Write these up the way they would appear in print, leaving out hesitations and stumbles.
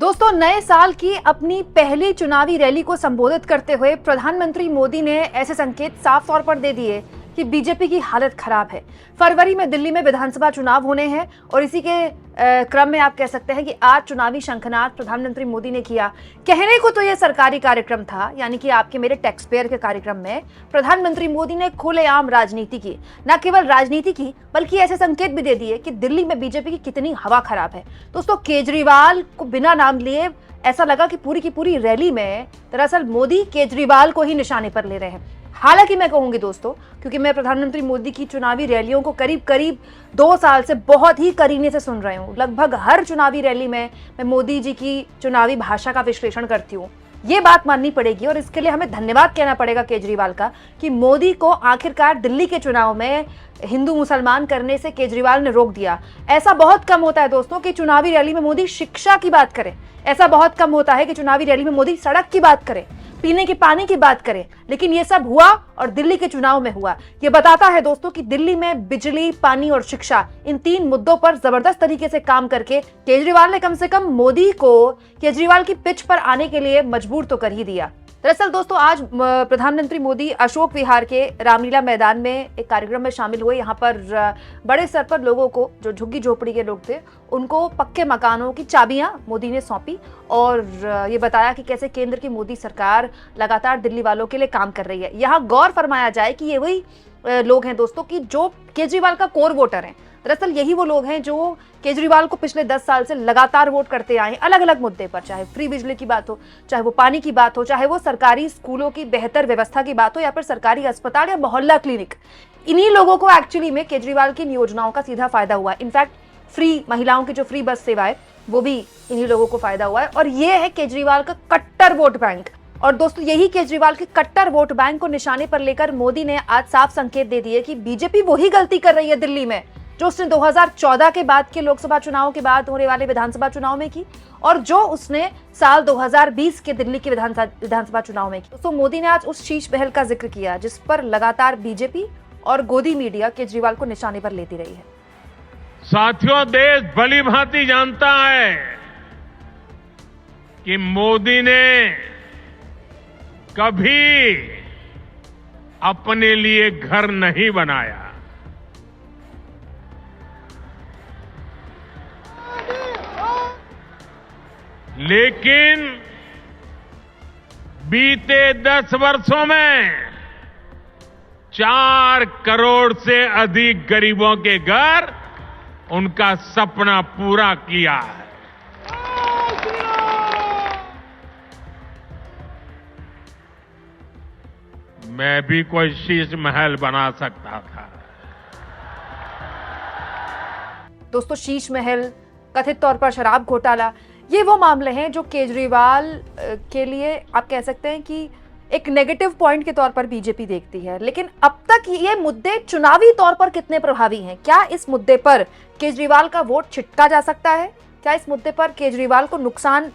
दोस्तों, नए साल की अपनी पहली चुनावी रैली को संबोधित करते हुए प्रधानमंत्री मोदी ने ऐसे संकेत साफ तौर पर दे दिए कि बीजेपी की हालत खराब है। फरवरी में दिल्ली में विधानसभा चुनाव होने हैं और इसी के क्रम में आप कह सकते हैं कि आज चुनावी शंखनाद प्रधानमंत्री मोदी ने किया। कहने को तो यह सरकारी कार्यक्रम था, यानी कि आपके मेरे टैक्स पेयर के कार्यक्रम में प्रधानमंत्री मोदी ने खुलेआम राजनीति की। न केवल राजनीति की बल्कि ऐसे संकेत भी दे दिए कि दिल्ली में बीजेपी की कितनी हवा खराब है। दोस्तों, केजरीवाल को बिना नाम लिए ऐसा लगा कि पूरी की पूरी रैली में दरअसल मोदी केजरीवाल को ही निशाने पर ले रहे हैं। हालांकि मैं कहूंगी दोस्तों, क्योंकि मैं प्रधानमंत्री मोदी की चुनावी रैलियों को करीब करीब 2 साल से बहुत ही करीने से सुन रही हूं। लगभग हर चुनावी रैली में मैं मोदी जी की चुनावी भाषा का विश्लेषण करती हूं। ये बात माननी पड़ेगी और इसके लिए हमें धन्यवाद कहना पड़ेगा केजरीवाल का कि मोदी को आखिरकार दिल्ली के चुनाव में हिंदू मुसलमान करने से केजरीवाल ने रोक दिया। ऐसा बहुत कम होता है दोस्तों कि चुनावी रैली में मोदी शिक्षा की बात करें। ऐसा बहुत कम होता है कि चुनावी रैली में मोदी सड़क की बात करें, पीने के पानी की बात करें, लेकिन ये सब हुआ और दिल्ली के चुनाव में हुआ। ये बताता है दोस्तों कि दिल्ली में बिजली, पानी और शिक्षा, इन 3 मुद्दों पर जबरदस्त तरीके से काम करके केजरीवाल ने कम से कम मोदी को केजरीवाल की पिच पर आने के लिए मजबूर तो कर ही दिया। दरअसल दोस्तों, आज प्रधानमंत्री मोदी अशोक विहार के रामलीला मैदान में एक कार्यक्रम में शामिल हुए। यहाँ पर बड़े स्तर पर लोगों को, जो झुग्गी झोपड़ी के लोग थे, उनको पक्के मकानों की चाबियां मोदी ने सौंपी और ये बताया कि कैसे केंद्र की मोदी सरकार लगातार दिल्ली वालों के लिए काम कर रही है। यहाँ गौर फरमाया जाए कि ये वही लोग हैं दोस्तों कि जो केजरीवाल का कोर वोटर हैं। दरअसल यही वो लोग हैं जो केजरीवाल को पिछले 10 साल से लगातार वोट करते आए, अलग अलग मुद्दे पर, चाहे फ्री बिजली की बात हो, चाहे वो पानी की बात हो, चाहे वो सरकारी स्कूलों की बेहतर व्यवस्था की बात हो, या फिर सरकारी अस्पताल या मोहल्ला क्लिनिक। इन्हीं लोगों को एक्चुअली में केजरीवाल की योजनाओं का सीधा फायदा हुआ। इनफैक्ट फ्री महिलाओं की जो फ्री बस सेवा है वो भी इन्हीं लोगों को फायदा हुआ है। और ये है केजरीवाल का कट्टर वोट बैंक। और दोस्तों, यही केजरीवाल के कट्टर वोट बैंक को निशाने पर लेकर मोदी ने आज साफ संकेत दे दिए कि बीजेपी वही गलती कर रही है दिल्ली में जो उसने 2014 के बाद के लोकसभा चुनाव के बाद होने वाले विधानसभा चुनाव में की और जो उसने साल 2020 के दिल्ली के विधानसभा चुनाव में की। तो मोदी ने आज उस शीश महल का जिक्र किया जिस पर लगातार बीजेपी और गोदी मीडिया केजरीवाल को निशाने पर लेती रही है। साथियों, देश भली भांति जानता है कि मोदी ने कभी अपने लिए घर नहीं बनाया। लेकिन बीते 10 वर्षों में 4 करोड़ से अधिक गरीबों के घर उनका सपना पूरा किया है। मैं भी कोई शीश महल बना सकता था। दोस्तों, शीश महल, कथित तौर पर शराब घोटाला, ये वो मामले हैं जो केजरीवाल के लिए आप कह सकते हैं कि एक नेगेटिव पॉइंट के तौर पर बीजेपी देखती है। लेकिन अब तक ये मुद्दे चुनावी तौर पर कितने प्रभावी हैं? क्या इस मुद्दे पर केजरीवाल का वोट छिटका जा सकता है? क्या इस मुद्दे पर केजरीवाल को नुकसान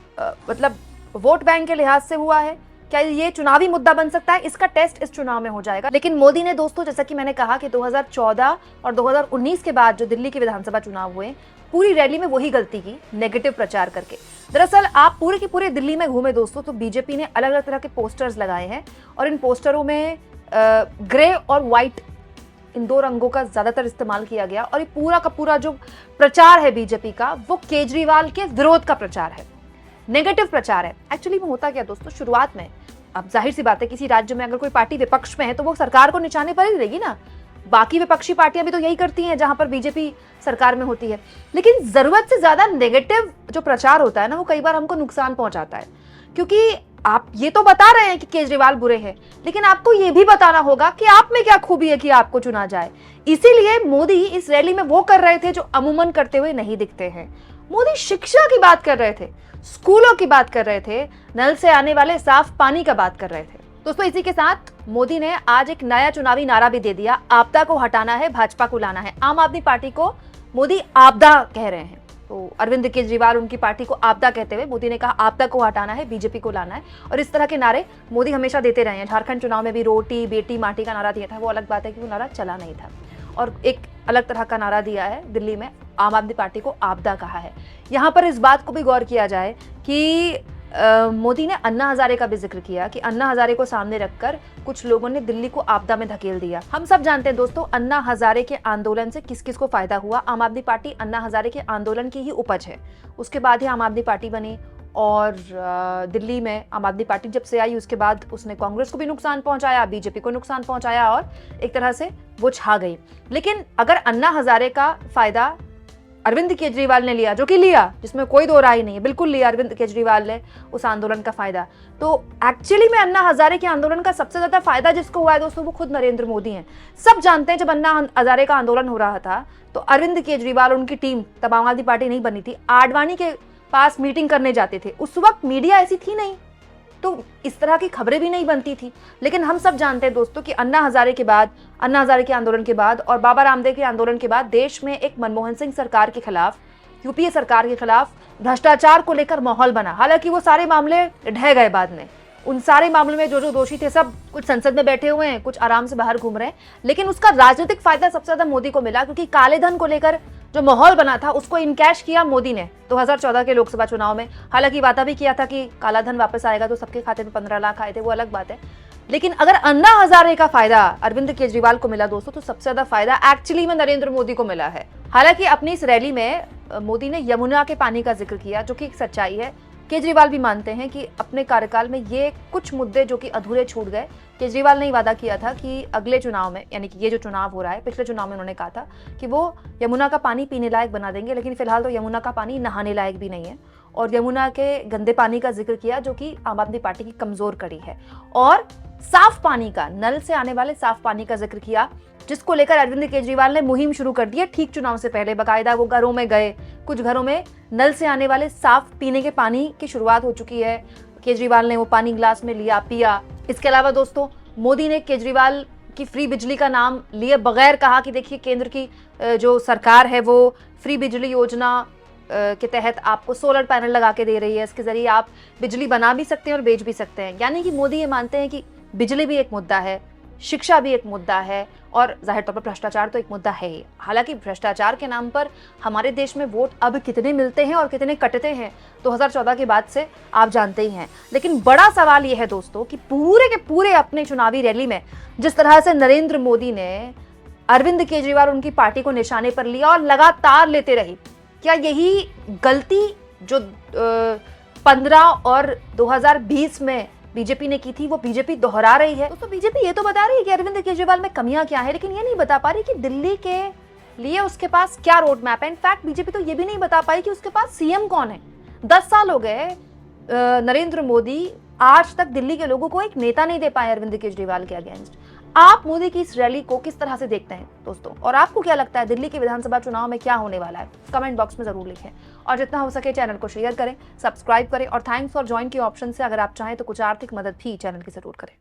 मतलब वोट बैंक के लिहाज से हुआ है? क्या ये चुनावी मुद्दा बन सकता है? इसका टेस्ट इस चुनाव में हो जाएगा। लेकिन मोदी ने दोस्तों, जैसा कि मैंने कहा कि 2014 और 2019 के बाद जो दिल्ली के विधानसभा चुनाव हुए, पूरी रैली में वही गलती की, नेगेटिव प्रचार करके। दरअसल आप पूरे के पूरे दिल्ली में घूमे दोस्तों तो बीजेपी ने अलग अलग तरह के पोस्टर्स लगाए हैं और इन पोस्टरों में ग्रे और व्हाइट, इन 2 रंगों का ज्यादातर इस्तेमाल किया गया। और ये पूरा का पूरा जो प्रचार है बीजेपी का, वो केजरीवाल के विरोध का प्रचार है, नेगेटिव प्रचार है। एक्चुअली में होता क्या दोस्तों, शुरुआत में अब जाहिर सी बात है किसी राज्य में अगर कोई पार्टी विपक्ष में है तो वो सरकार को निशाने पर ही रहेगी ना। बाकी विपक्षी पार्टियां भी तो यही करती हैं जहां पर बीजेपी सरकार में होती है। लेकिन जरूरत से ज्यादा नेगेटिव जो प्रचार होता है ना, वो कई बार हमको नुकसान पहुंचाता है। क्योंकि आप ये तो बता रहे हैं कि केजरीवाल बुरे हैं, लेकिन आपको ये भी बताना होगा कि आप में क्या खूबी है कि आपको चुना जाए। इसीलिए मोदी इस रैली में वो कर रहे थे जो अमूमन करते हुए नहीं दिखते हैं। मोदी शिक्षा की बात कर रहे थे, स्कूलों की बात कर रहे थे, नल से आने वाले साफ पानी का बात कर रहे थे। दोस्तों, इसी के साथ मोदी ने आज एक नया चुनावी नारा भी दे दिया, आपदा को हटाना है, भाजपा को लाना है। आम आदमी पार्टी को मोदी आपदा कह रहे हैं, तो अरविंद केजरीवाल उनकी पार्टी को आपदा कहते हुए मोदी ने कहा आपदा को हटाना है, बीजेपी को लाना है। और इस तरह के नारे मोदी हमेशा देते रहे हैं। झारखंड चुनाव में भी रोटी बेटी माटी का नारा दिया था, वो अलग बात है कि वो नारा चला नहीं था। और एक अलग तरह का नारा दिया है दिल्ली में, आम आदमी पार्टी को आपदा कहा है। यहाँ पर इस बात को भी गौर किया जाए कि मोदी ने अन्ना हजारे का भी जिक्र किया कि अन्ना हजारे को सामने रखकर कुछ लोगों ने दिल्ली को आपदा में धकेल दिया। हम सब जानते हैं दोस्तों, अन्ना हजारे के आंदोलन से किस किस को फायदा हुआ। आम आदमी पार्टी अन्ना हजारे के आंदोलन की ही उपज है, उसके बाद ही आम आदमी पार्टी बनी। और दिल्ली में आम आदमी पार्टी जब से आई उसके बाद उसने कांग्रेस को भी नुकसान पहुंचाया, बीजेपी को नुकसान पहुंचाया और एक तरह से वो छा गई। लेकिन अगर अन्ना हजारे का फायदा अरविंद केजरीवाल ने लिया, जो कि लिया, जिसमें कोई दो राय नहीं है, बिल्कुल लिया अरविंद केजरीवाल ने उस आंदोलन का फायदा, तो एक्चुअली में अन्ना हजारे के आंदोलन का सबसे ज्यादा फायदा जिसको हुआ है दोस्तों वो खुद नरेंद्र मोदी हैं। सब जानते हैं जब अन्ना हजारे का आंदोलन हो रहा था तो अरविंद केजरीवाल, उनकी टीम, तब आम आदमी पार्टी नहीं बनी थी, आडवाणी के पास मीटिंग करने जाते थे। उस वक्त मीडिया ऐसी थी नहीं, तो इस तरह की खबरें भी नहीं बनती थी। लेकिन हम सब जानते हैं दोस्तों कि अन्ना हजारे के आंदोलन के बाद और बाबा रामदेव के आंदोलन के बाद देश में एक मनमोहन सिंह सरकार के खिलाफ, यूपीए सरकार के खिलाफ भ्रष्टाचार को लेकर माहौल बना। हालांकि वो सारे मामले ढह गए बाद में, उन सारे मामलों में जो जो दोषी थे सब कुछ संसद में बैठे हुए हैं, कुछ आराम से बाहर घूम रहे हैं। लेकिन उसका राजनीतिक फायदा सबसे ज्यादा मोदी को मिला, क्योंकि काले धन को लेकर जो माहौल बना था उसको इनकैश किया मोदी ने 2014 के लोकसभा चुनाव में। हालांकि वादा भी किया था कि काला धन वापस आएगा तो सबके खाते में 15 लाख आए थे, वो अलग बात है। लेकिन अगर अन्ना हजारे का फायदा अरविंद केजरीवाल को मिला दोस्तों, तो सबसे ज्यादा फायदा एक्चुअली में नरेंद्र मोदी को मिला है। हालांकि अपनी इस रैली में मोदी ने यमुना के पानी का जिक्र किया, जो कि एक सच्चाई है। केजरीवाल भी मानते हैं कि अपने कार्यकाल में ये कुछ मुद्दे जो कि अधूरे छूट गए। केजरीवाल ने वादा किया था कि अगले चुनाव में, यानी कि ये जो चुनाव हो रहा है, पिछले चुनाव में उन्होंने कहा था कि वो यमुना का पानी पीने लायक बना देंगे, लेकिन फिलहाल तो यमुना का पानी नहाने लायक भी नहीं है। और यमुना के गंदे पानी का जिक्र किया, जो कि आम आदमी पार्टी की कमजोर कड़ी है। और साफ पानी का, नल से आने वाले साफ पानी का जिक्र किया, जिसको लेकर अरविंद केजरीवाल ने मुहिम शुरू कर दी है। ठीक चुनाव से पहले बाकायदा वो घरों में गए, कुछ घरों में नल से आने वाले साफ पीने के पानी की शुरुआत हो चुकी है। केजरीवाल ने वो पानी ग्लास में लिया, पिया। इसके अलावा दोस्तों मोदी ने केजरीवाल की फ्री बिजली का नाम लिए बगैर कहा कि देखिए केंद्र की जो सरकार है वो फ्री बिजली योजना के तहत आपको सोलर पैनल लगा के दे रही है, इसके जरिए आप बिजली बना भी सकते हैं और बेच भी सकते हैं। यानी कि मोदी ये मानते हैं कि बिजली भी एक मुद्दा है, शिक्षा भी एक मुद्दा है और जाहिर तौर पर भ्रष्टाचार तो एक मुद्दा है ही। हालांकि भ्रष्टाचार के नाम पर हमारे देश में वोट अब कितने मिलते हैं और कितने कटते हैं 2014 के बाद से आप जानते ही हैं। लेकिन बड़ा सवाल यह है दोस्तों कि पूरे के पूरे अपने चुनावी रैली में जिस तरह से नरेंद्र मोदी ने अरविंद केजरीवाल, उनकी पार्टी को निशाने पर लिया और लगातार लेते रहे, क्या यही गलती जो 15 और 2020 में बीजेपी ने की थी वो बीजेपी दोहरा रही है? तो बीजेपी ये तो बता रही है कि अरविंद केजरीवाल में कमियां क्या है, लेकिन ये नहीं बता पा रही कि दिल्ली के लिए उसके पास क्या रोड मैप है। इनफैक्ट बीजेपी तो ये भी नहीं बता पाई कि उसके पास सीएम कौन है। 10 साल हो गए, नरेंद्र मोदी आज तक दिल्ली के लोगों को एक नेता नहीं दे पाए अरविंद केजरीवाल के अगेंस्ट। आप मोदी की इस रैली को किस तरह से देखते हैं दोस्तों, और आपको क्या लगता है दिल्ली के विधानसभा चुनाव में क्या होने वाला है? कमेंट बॉक्स में जरूर लिखें और जितना हो सके चैनल को शेयर करें, सब्सक्राइब करें और थैंक्स फॉर ज्वाइन के ऑप्शन से अगर आप चाहें तो कुछ आर्थिक मदद भी चैनल की जरूर करें।